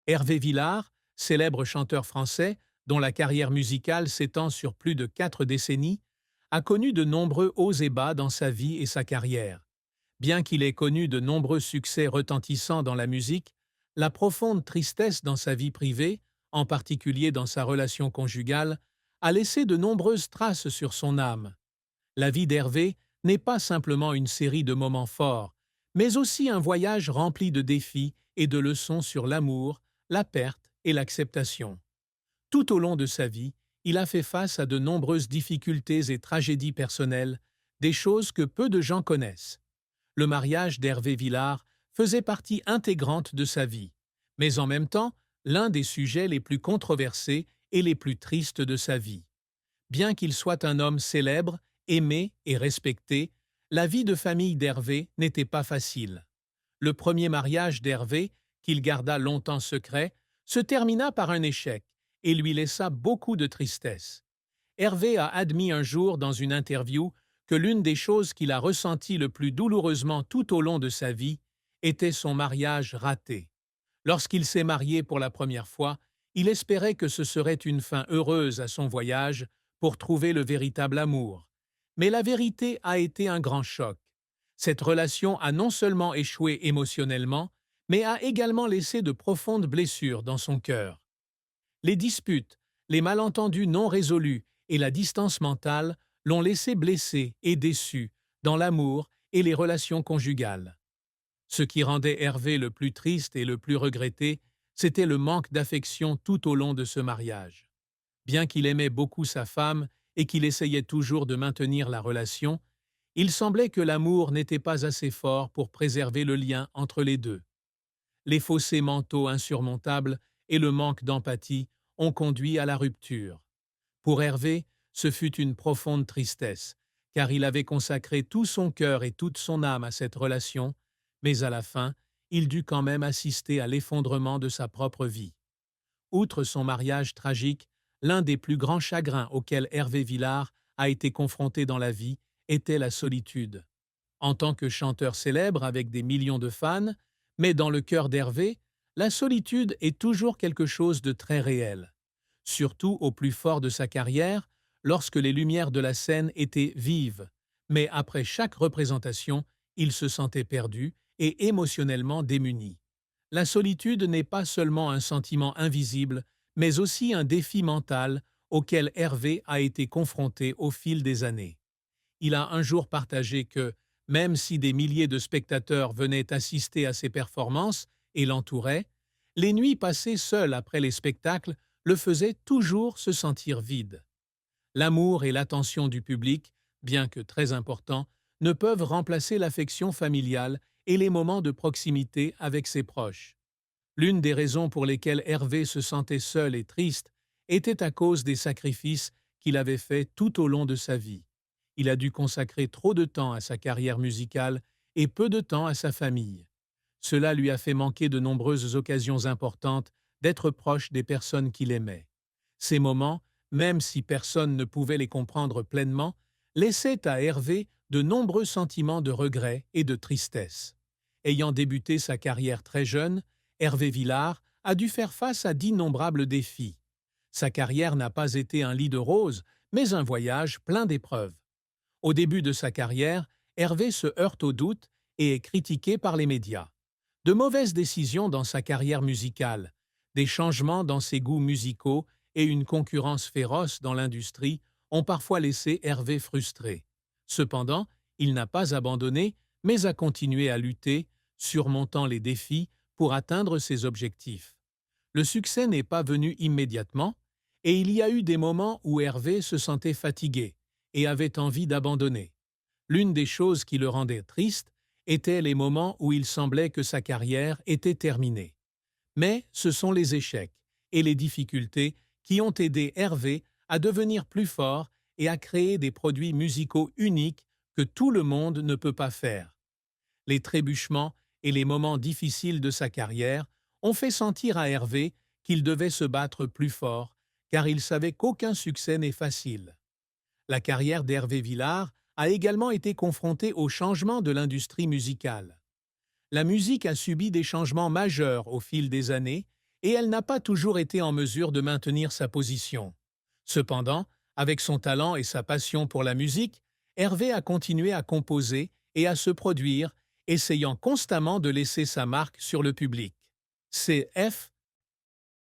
Hervé Villard, célèbre chanteur français dont la carrière musicale s'étend sur plus de 4 décennies, a connu de nombreux hauts et bas dans sa vie et sa carrière. Bien qu'il ait connu de nombreux succès retentissants dans la musique, la profonde tristesse dans sa vie privée, en particulier dans sa relation conjugale, a laissé de nombreuses traces sur son âme. La vie d'Hervé n'est pas simplement une série de moments forts, mais aussi un voyage rempli de défis et de leçons sur l'amour, la perte et l'acceptation. Tout au long de sa vie, il a fait face à de nombreuses difficultés et tragédies personnelles, des choses que peu de gens connaissent. Le mariage d'Hervé Villard faisait partie intégrante de sa vie, mais en même temps, l'un des sujets les plus controversés et les plus tristes de sa vie. Bien qu'il soit un homme célèbre, aimé et respecté, la vie de famille d'Hervé n'était pas facile. Le premier mariage d'Hervé, qu'il garda longtemps secret, se termina par un échec et lui laissa beaucoup de tristesse. Hervé a admis un jour dans une interview que l'une des choses qu'il a ressenties le plus douloureusement tout au long de sa vie était son mariage raté. Lorsqu'il s'est marié pour la première fois, il espérait que ce serait une fin heureuse à son voyage pour trouver le véritable amour. Mais la vérité a été un grand choc. Cette relation a non seulement échoué émotionnellement, mais a également laissé de profondes blessures dans son cœur. Les disputes, les malentendus non résolus et la distance mentale l'ont laissé blessé et déçu dans l'amour et les relations conjugales. Ce qui rendait Hervé le plus triste et le plus regretté, c'était le manque d'affection tout au long de ce mariage. Bien qu'il aimait beaucoup sa femme et qu'il essayait toujours de maintenir la relation, il semblait que l'amour n'était pas assez fort pour préserver le lien entre les deux. Les fossés mentaux insurmontables et le manque d'empathie ont conduit à la rupture. Pour Hervé, ce fut une profonde tristesse, car il avait consacré tout son cœur et toute son âme à cette relation, mais à la fin, il dut quand même assister à l'effondrement de sa propre vie. Outre son mariage tragique, l'un des plus grands chagrins auxquels Hervé Villard a été confronté dans la vie était la solitude. En tant que chanteur célèbre avec des millions de fans, mais dans le cœur d'Hervé, la solitude est toujours quelque chose de très réel. Surtout au plus fort de sa carrière, lorsque les lumières de la scène étaient vives, mais après chaque représentation, il se sentait perdu et émotionnellement démuni. La solitude n'est pas seulement un sentiment invisible, mais aussi un défi mental auquel Hervé a été confronté au fil des années. Il a un jour partagé que, même si des milliers de spectateurs venaient assister à ses performances et l'entouraient, les nuits passées seul après les spectacles le faisaient toujours se sentir vide. L'amour et l'attention du public, bien que très importants, ne peuvent remplacer l'affection familiale et les moments de proximité avec ses proches. L'une des raisons pour lesquelles Hervé se sentait seul et triste était à cause des sacrifices qu'il avait faits tout au long de sa vie. Il a dû consacrer trop de temps à sa carrière musicale et peu de temps à sa famille. Cela lui a fait manquer de nombreuses occasions importantes d'être proche des personnes qu'il aimait. Ces moments, même si personne ne pouvait les comprendre pleinement, laissaient à Hervé de nombreux sentiments de regret et de tristesse. Ayant débuté sa carrière très jeune, Hervé Villard a dû faire face à d'innombrables défis. Sa carrière n'a pas été un lit de roses, mais un voyage plein d'épreuves. Au début de sa carrière, Hervé se heurte au doute et est critiqué par les médias. De mauvaises décisions dans sa carrière musicale, des changements dans ses goûts musicaux et une concurrence féroce dans l'industrie ont parfois laissé Hervé frustré. Cependant, il n'a pas abandonné, mais a continué à lutter, surmontant les défis pour atteindre ses objectifs. Le succès n'est pas venu immédiatement, et il y a eu des moments où Hervé se sentait fatigué et avait envie d'abandonner. L'une des choses qui le rendait triste étaient les moments où il semblait que sa carrière était terminée. Mais ce sont les échecs et les difficultés qui ont aidé Hervé à devenir plus fort et à créer des produits musicaux uniques que tout le monde ne peut pas faire. Les trébuchements et les moments difficiles de sa carrière ont fait sentir à Hervé qu'il devait se battre plus fort, car il savait qu'aucun succès n'est facile. La carrière d'Hervé Villard a également été confrontée au changement de l'industrie musicale. La musique a subi des changements majeurs au fil des années et elle n'a pas toujours été en mesure de maintenir sa position. Cependant, avec son talent et sa passion pour la musique, Hervé a continué à composer et à se produire, essayant constamment de laisser sa marque sur le public. C'est F